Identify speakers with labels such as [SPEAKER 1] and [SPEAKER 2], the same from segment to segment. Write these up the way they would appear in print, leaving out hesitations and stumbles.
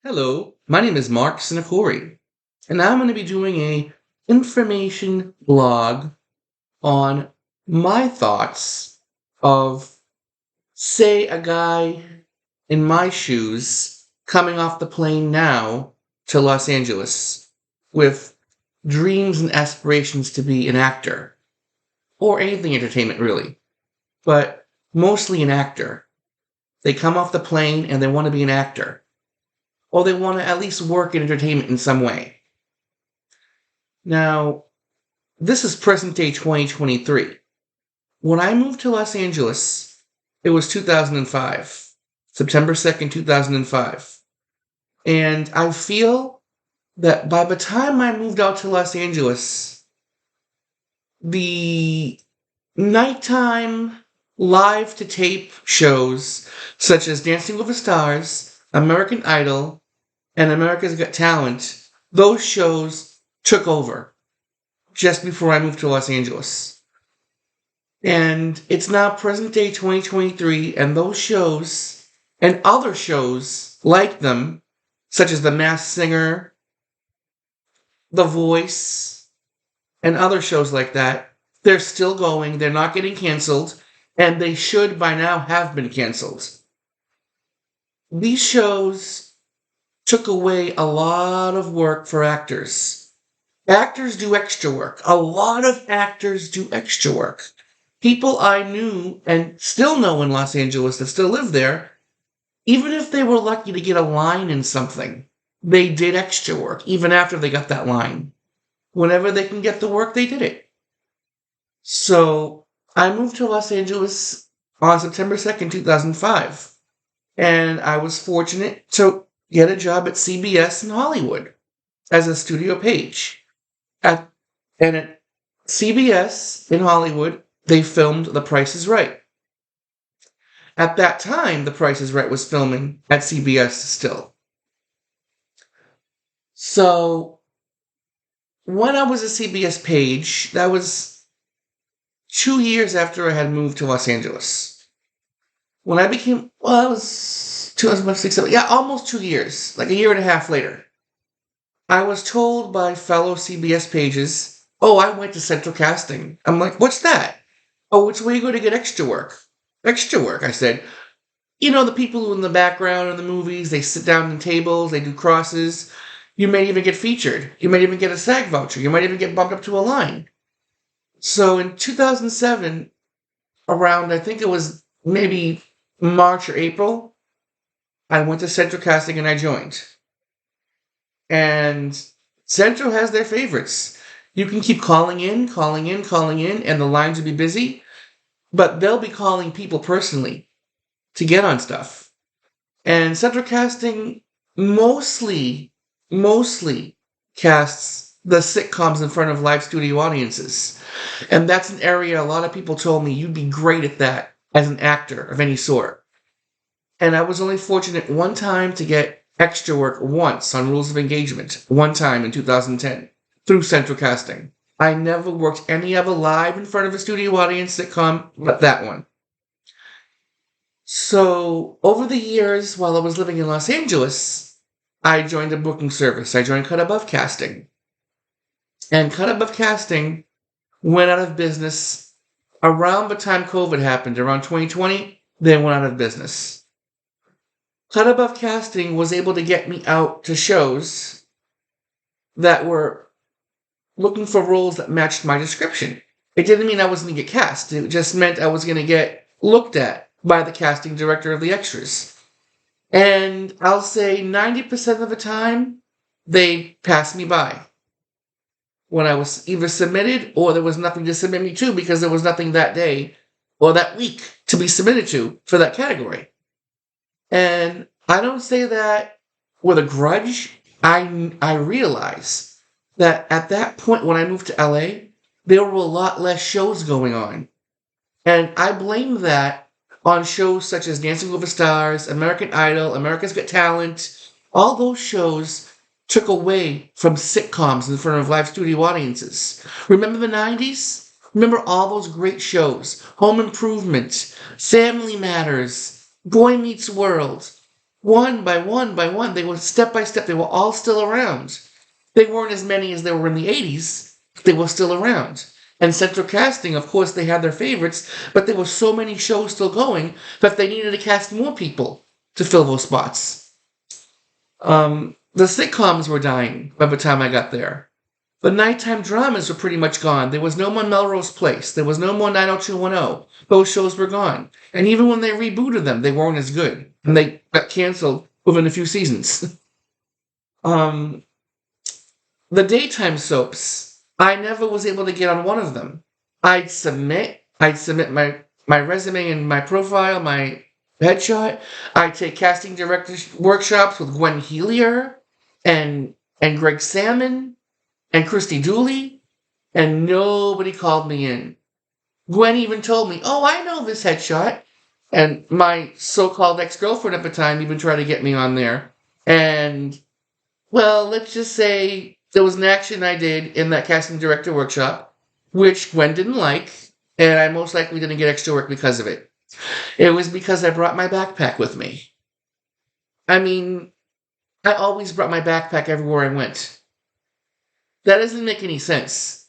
[SPEAKER 1] Hello, my name is Mark Sinakori, and I'm going to be doing a information blog on my thoughts of, say, a guy in my shoes coming off the plane now to Los Angeles with dreams and aspirations to be an actor, or anything entertainment really, but mostly an actor. They come off the plane and they want to be an actor, or they want to at least work in entertainment in some way. Now, this is present day 2023. When I moved to Los Angeles, it was 2005, September 2nd, 2005. And I feel that by the time I moved out to Los Angeles, the nighttime live to tape shows such as Dancing with the Stars, American Idol, and America's Got Talent, those shows took over just before I moved to Los Angeles. And it's now present day 2023, and those shows and other shows like them, such as The Masked Singer, The Voice, and other shows like that, they're still going, they're not getting canceled, and they should by now have been canceled. These shows took away a lot of work for actors. Actors do extra work. A lot of actors do extra work. People I knew and still know in Los Angeles that still live there, even if they were lucky to get a line in something, they did extra work even after they got that line. Whenever they can get the work, they did it. So I moved to Los Angeles on September 2nd, 2005. And I was fortunate to get a job at CBS in Hollywood as a studio page. And at CBS in Hollywood, they filmed The Price is Right. At that time, The Price is Right was filming at CBS still. So when I was a CBS page, that was 2 years after I had moved to Los Angeles. When I became, well, it was 2006, yeah, almost 2 years, like a year and a half later. I was told by fellow CBS pages, oh, I went to Central Casting. I'm like, what's that? Oh, it's where you go to get extra work. Extra work, I said. You know, the people who in the background in the movies, they sit down in tables, they do crosses. You may even get featured. You might even get a SAG voucher. You might even get bumped up to a line. So in 2007, around, I think it was maybe March or April, I went to Central Casting and I joined. And Central has their favorites. You can keep calling in, and the lines will be busy, but they'll be calling people personally to get on stuff. And Central Casting mostly casts the sitcoms in front of live studio audiences. And that's an area a lot of people told me you'd be great at that as an actor of any sort. And I was only fortunate one time to get extra work once on Rules of Engagement, one time in 2010, through Central Casting. I never worked any other live in front of a studio audience sitcom but that one. So, over the years, while I was living in Los Angeles, I joined a booking service. I joined Cut Above Casting. And Cut Above Casting went out of business around the time COVID happened, around 2020, they went out of business. Cut Above Casting was able to get me out to shows that were looking for roles that matched my description. It didn't mean I was going to get cast. It just meant I was going to get looked at by the casting director of the extras. And I'll say 90% of the time, they passed me by. When I was either submitted or there was nothing to submit me to because there was nothing that day or that week to be submitted to for that category. And I don't say that with a grudge. I realize that at that point when I moved to LA, there were a lot less shows going on. And I blame that on shows such as Dancing with the Stars, American Idol, America's Got Talent. All those shows took away from sitcoms in front of live studio audiences. Remember the 90s? Remember all those great shows? Home Improvement, Family Matters, Boy Meets World. one by one by one. They were step by step. They were all still around. They weren't as many as there were in the 80s. They were still around. And Central Casting, of course, they had their favorites, but there were so many shows still going that they needed to cast more people to fill those spots. The sitcoms were dying by the time I got there. The nighttime dramas were pretty much gone. There was no more Melrose Place. There was no more 90210. Those shows were gone. And even when they rebooted them, they weren't as good. And they got canceled within a few seasons. The daytime soaps, I never was able to get on one of them. I'd submit my resume and my profile, my headshot. I'd take casting director workshops with Gwen Helier and Greg Salmon and Christy Dooley, and nobody called me in. Gwen even told me, "Oh, I know this headshot." And my so-called ex-girlfriend at the time even tried to get me on there. And, well, let's just say there was an action I did in that casting director workshop, which Gwen didn't like, and I most likely didn't get extra work because of it. It was because I brought my backpack with me. I mean, I always brought my backpack everywhere I went. That doesn't make any sense.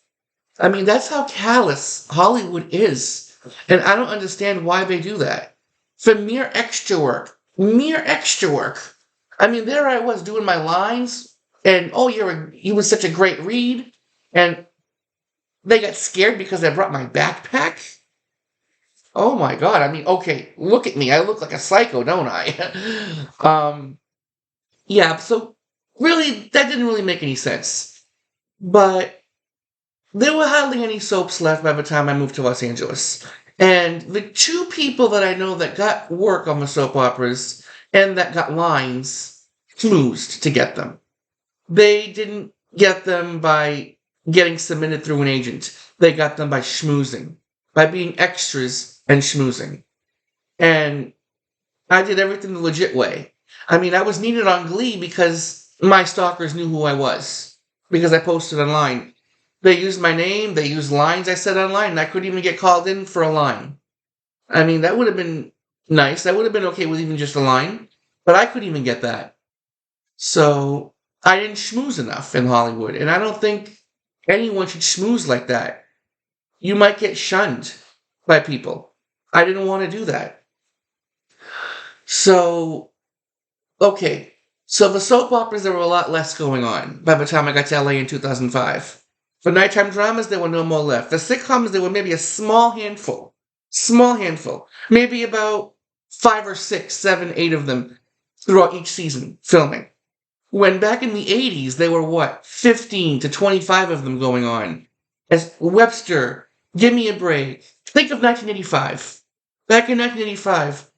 [SPEAKER 1] I mean, that's how callous Hollywood is. And I don't understand why they do that. For mere extra work. Mere extra work. I mean, there I was doing my lines, and, "Oh, you were such a great read." And they got scared because I brought my backpack? Oh my God. I mean, okay, look at me. I look like a psycho, don't I? Yeah, so really, that didn't really make any sense. But there were hardly any soaps left by the time I moved to Los Angeles. And the two people that I know that got work on the soap operas and that got lines schmoozed to get them. They didn't get them by getting submitted through an agent. They got them by schmoozing, by being extras and schmoozing. And I did everything the legit way. I mean, I was needed on Glee because my stalkers knew who I was. Because I posted online. They used my name, they used lines I said online, and I couldn't even get called in for a line. I mean, that would have been nice. That would have been okay with even just a line. But I couldn't even get that. So, I didn't schmooze enough in Hollywood. And I don't think anyone should schmooze like that. You might get shunned by people. I didn't want to do that. So, okay. So the soap operas, there were a lot less going on by the time I got to LA in 2005. For nighttime dramas, there were no more left. For sitcoms, there were maybe a small handful. Small handful. Maybe about 5 or 6, 7, 8 of them throughout each season filming. When back in the 80s, there were 15 to 25 of them going on. As Webster, Give Me a Break. Think of 1985. Back in 1985,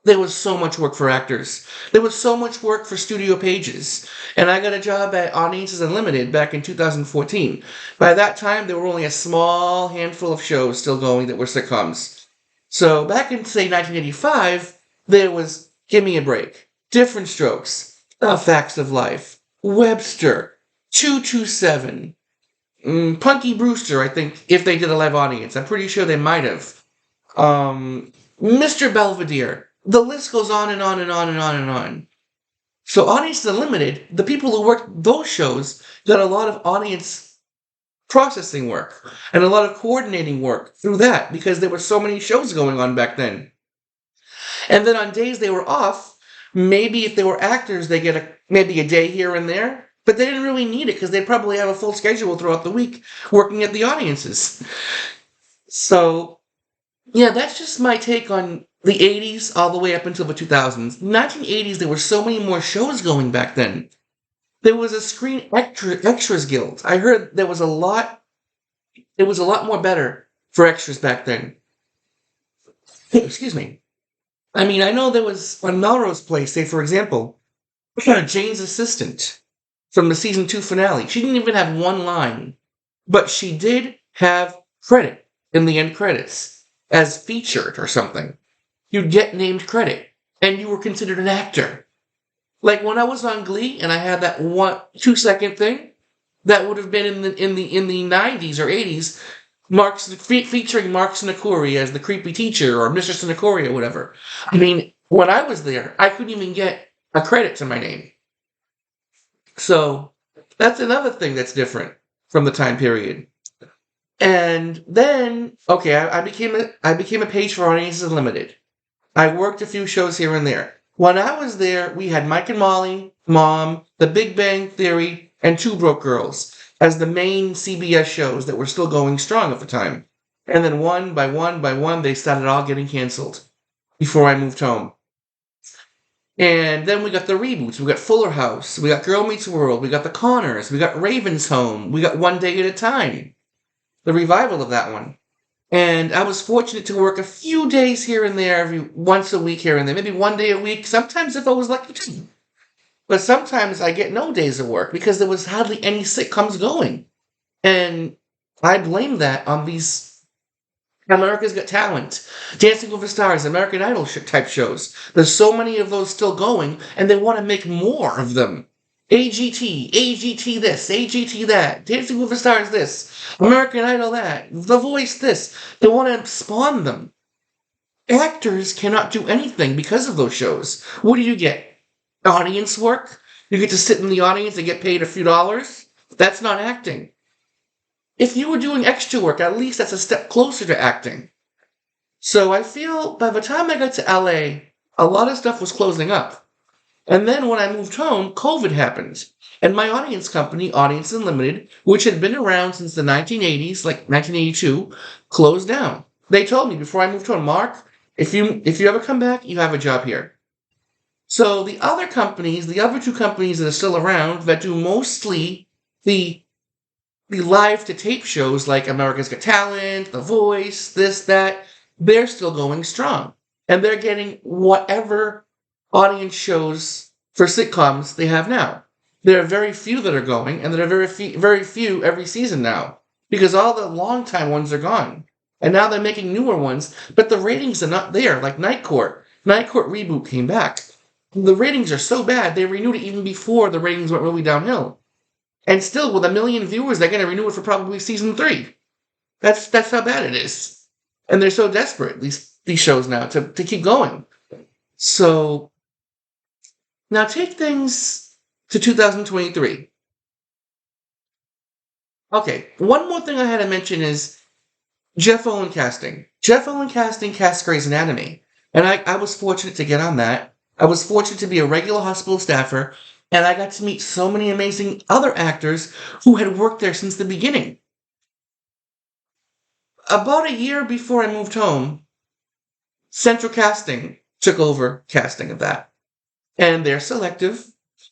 [SPEAKER 1] there was so much work for actors. There was so much work for studio pages. And I got a job at Audiences Unlimited back in 2014. By that time, there were only a small handful of shows still going that were sitcoms. So back in, say, 1985, there was Give Me a Break, Different Strokes, The Facts of Life, Webster, 227, Punky Brewster, I think, if they did a live audience. I'm pretty sure they might have. Mr. Belvedere. The list goes on and on and on and on and on. So Audience Unlimited, the people who worked those shows got a lot of audience processing work and a lot of coordinating work through that because there were so many shows going on back then. And then on days they were off, maybe if they were actors, they get maybe a day here and there, but they didn't really need it because they'd probably have a full schedule throughout the week working at the audiences. So, yeah, that's just my take on the 80s all the way up until the 2000s. 1980s, there were so many more shows going back then. There was a Screen Extras Guild. I heard there was a lot. It was a lot more better for extras back then. Excuse me. I mean, I know there was on Melrose Place, say for example, Jane's assistant from the season 2 finale. She didn't even have one line, but she did have credit in the end credits as featured or something. You'd get named credit, and you were considered an actor. Like when I was on Glee, and I had that 2-second thing, that would have been in the 90s or 80s, featuring Mark Sinakuri as the creepy teacher or Mr. Sinakuri or whatever. I mean, when I was there, I couldn't even get a credit to my name. So that's another thing that's different from the time period. And then, okay, I became a page for Audiences Unlimited. I worked a few shows here and there. When I was there, we had Mike and Molly, Mom, The Big Bang Theory, and Two Broke Girls as the main CBS shows that were still going strong at the time. And then one by one by one, they started all getting canceled before I moved home. And then we got the reboots. We got Fuller House. We got Girl Meets World. We got The Conners. We got Raven's Home. We got One Day at a Time, the revival of that one. And I was fortunate to work a few days here and there, every once a week here and there, maybe one day a week. Sometimes if I was lucky, two. But sometimes I get no days of work because there was hardly any sitcoms going. And I blame that on these America's Got Talent, Dancing with the Stars, American Idol type shows. There's so many of those still going, and they want to make more of them. AGT this, AGT that, Dancing with the Stars this, American Idol that, The Voice this. They want to spawn them. Actors cannot do anything because of those shows. What do you get? Audience work? You get to sit in the audience and get paid a few dollars? That's not acting. If you were doing extra work, at least that's a step closer to acting. So I feel by the time I got to LA, a lot of stuff was closing up. And then when I moved home, COVID happened. And my audience company, Audience Unlimited, which had been around since the 1980s, like 1982, closed down. They told me before I moved home, Mark, if you ever come back, you have a job here. So the other companies, the other two companies that are still around that do mostly the live to tape shows like America's Got Talent, The Voice, this, that, they're still going strong. And they're getting whatever audience shows for sitcoms they have now. There are very few that are going, and there are very few every season now. Because all the long-time ones are gone. And now they're making newer ones, but the ratings are not there, like Night Court. Night Court reboot came back. The ratings are so bad, they renewed it even before the ratings went really downhill. And still, with 1 million viewers, they're going to renew it for probably season 3. That's how bad it is. And they're so desperate, these shows now, to keep going. So, now take things to 2023. Okay, one more thing I had to mention is Jeff Olan casting. Jeff Olan casting casts Grey's Anatomy. And I was fortunate to get on that. I was fortunate to be a regular hospital staffer, and I got to meet so many amazing other actors who had worked there since the beginning. About a year before I moved home, Central Casting took over casting of that. And they're selective.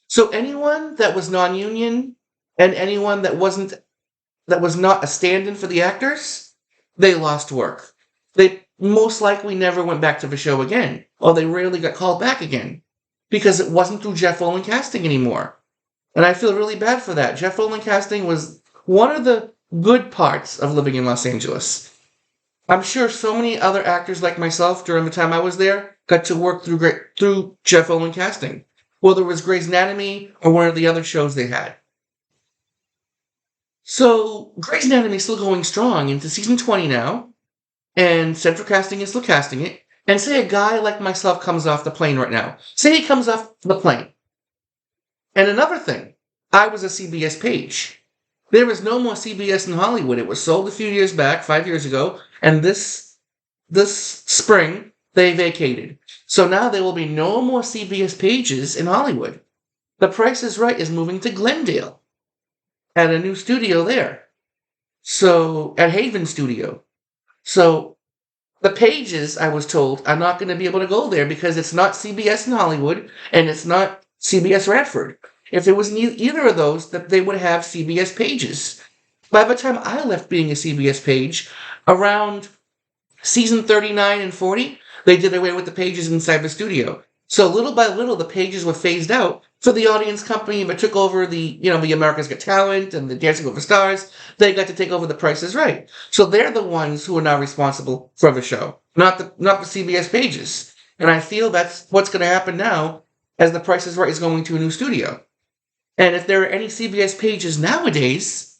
[SPEAKER 1] So anyone that was non-union and anyone that was not a stand-in for the actors, they lost work. They most likely never went back to the show again, or they rarely got called back again, because it wasn't through Jeff Olan casting anymore. And I feel really bad for that. Jeff Olan casting was one of the good parts of living in Los Angeles. I'm sure so many other actors like myself during the time I was there got to work through Jeff Olan casting, whether it was Grey's Anatomy or one of the other shows they had. So Grey's Anatomy is still going strong into season 20 now, and Central Casting is still casting it. And say a guy like myself comes off the plane right now. Say he comes off the plane. And another thing, I was a CBS page. There is no more CBS in Hollywood. It was sold a few years back, 5 years ago, and this spring they vacated. So now there will be no more CBS pages in Hollywood. The Price is Right is moving to Glendale at a new studio there. So at Haven Studio. So the pages, I was told, are not going to be able to go there because it's not CBS in Hollywood and it's not CBS Radford. If it was either of those, that they would have CBS pages. By the time I left being a CBS page, around season 39 and 40, they did away with the pages inside the studio. So little by little, the pages were phased out for the audience company that took over the America's Got Talent and the Dancing with the Stars. They got to take over The Price is Right. So they're the ones who are now responsible for the show, not the CBS pages. And I feel that's what's going to happen now as The Price is Right is going to a new studio. And if there are any CBS pages nowadays,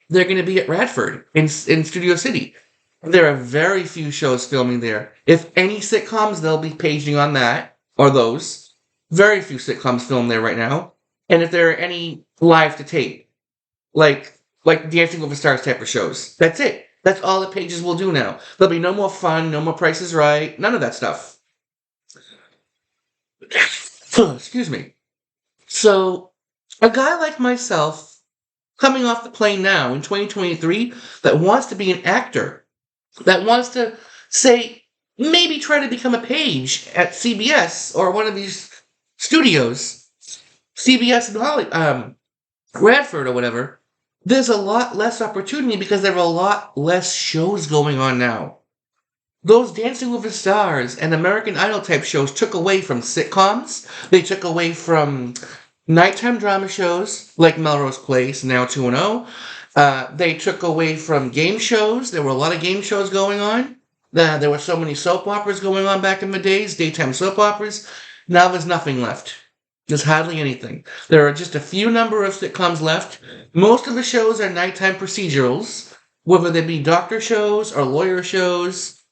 [SPEAKER 1] they're going to be at Radford in Studio City. There are very few shows filming there. If any sitcoms, they'll be paging on that or those. Very few sitcoms filmed there right now. And if there are any live to tape, like Dancing with the Stars type of shows, that's it. That's all the Pages will do now. There'll be no more Fun, no more Price is Right, none of that stuff. Excuse me. So, a guy like myself, coming off the plane now in 2023, that wants to be an actor, that wants to, say, maybe try to become a page at CBS or one of these studios, CBS in Radford or whatever, there's a lot less opportunity because there are a lot less shows going on now. Those Dancing with the Stars and American Idol type shows took away from sitcoms. They took away from nighttime drama shows like Melrose Place, now 2-0. They took away from game shows. There were a lot of game shows going on. There were so many soap operas going on back in the days, daytime soap operas. Now there's nothing left. There's hardly anything. There are just a few number of sitcoms left. Most of the shows are nighttime procedurals, whether they be doctor shows or lawyer shows.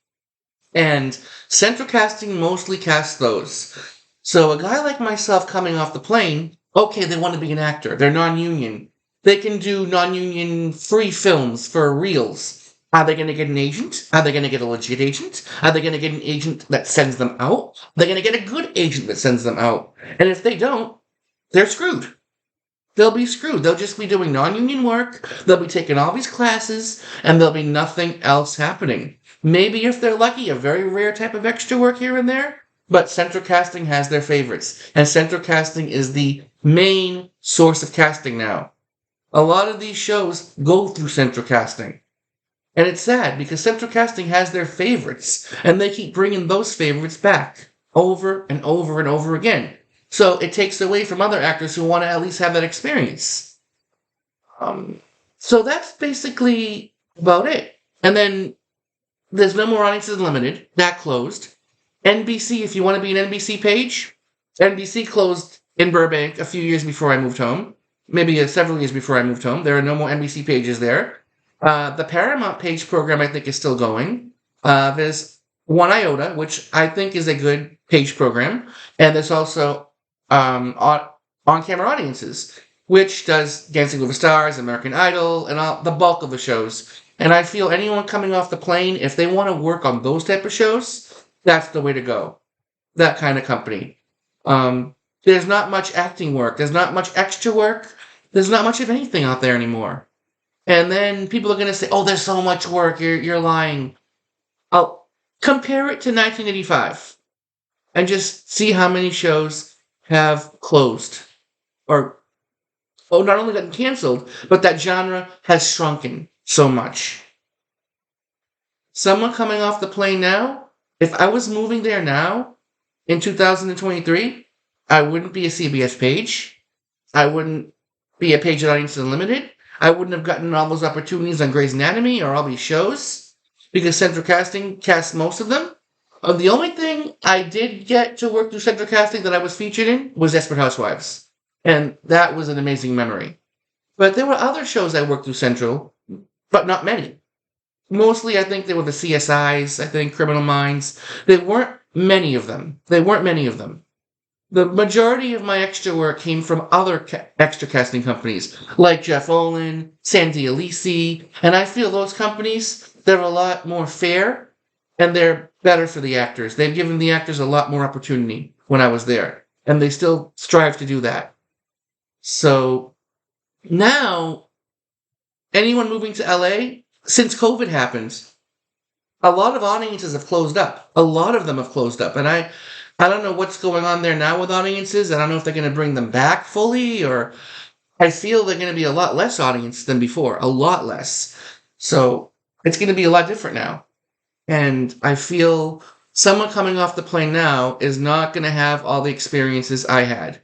[SPEAKER 1] And Central Casting mostly casts those. So a guy like myself coming off the plane, okay, they want to be an actor. They're non-union. They can do non-union free films for reels. Are they going to get an agent? Are they going to get a legit agent? Are they going to get an agent that sends them out? Are they going to get a good agent that sends them out? And if they don't, they're screwed. They'll be screwed. They'll just be doing non-union work. They'll be taking all these classes, and there'll be nothing else happening. Maybe if they're lucky, a very rare type of extra work here and there. But Central Casting has their favorites. And Central Casting is the main source of casting now. A lot of these shows go through Central Casting. And it's sad because Central Casting has their favorites, and they keep bringing those favorites back over and over and over again. So it takes away from other actors who want to at least have that experience. So that's basically about it. And then there's no more Audiences Unlimited. That closed. NBC, if you want to be an NBC page, NBC closed in Burbank a few years before I moved home. Maybe several years before I moved home. There are no more NBC pages there. The Paramount Page program, I think, is still going. There's One Iota, which I think is a good page program. And there's also on-camera audiences, which does Dancing with the Stars, American Idol, and all, the bulk of the shows. And I feel anyone coming off the plane, if they want to work on those type of shows, that's the way to go. That kind of company. There's not much acting work. There's not much extra work. There's not much of anything out there anymore. And then people are going to say, oh, there's so much work. You're lying. I'll compare it to 1985 and just see how many shows have closed. Or not only gotten canceled, but that genre has shrunken so much. Someone coming off the plane now, if I was moving there now, in 2023, I wouldn't be a CBS page. I wouldn't be a page at Audiences Unlimited. I wouldn't have gotten all those opportunities on Grey's Anatomy or all these shows, because Central Casting casts most of them. The only thing I did get to work through Central Casting that I was featured in was Desperate Housewives. And that was an amazing memory. But there were other shows I worked through Central, but not many. Mostly, I think they were the CSIs, I think, Criminal Minds. There weren't many of them. The majority of my extra work came from other extra casting companies, like Jeff Olan, Sandy Alisi, and I feel those companies, they're a lot more fair, and they're better for the actors. They've given the actors a lot more opportunity when I was there, and they still strive to do that. So, now, anyone moving to LA, since COVID happened, a lot of audiences have closed up. A lot of them have closed up, and I don't know what's going on there now with audiences. I don't know if they're going to bring them back fully, or I feel they're going to be a lot less audience than before. A lot less. So it's going to be a lot different now. And I feel someone coming off the plane now is not going to have all the experiences I had.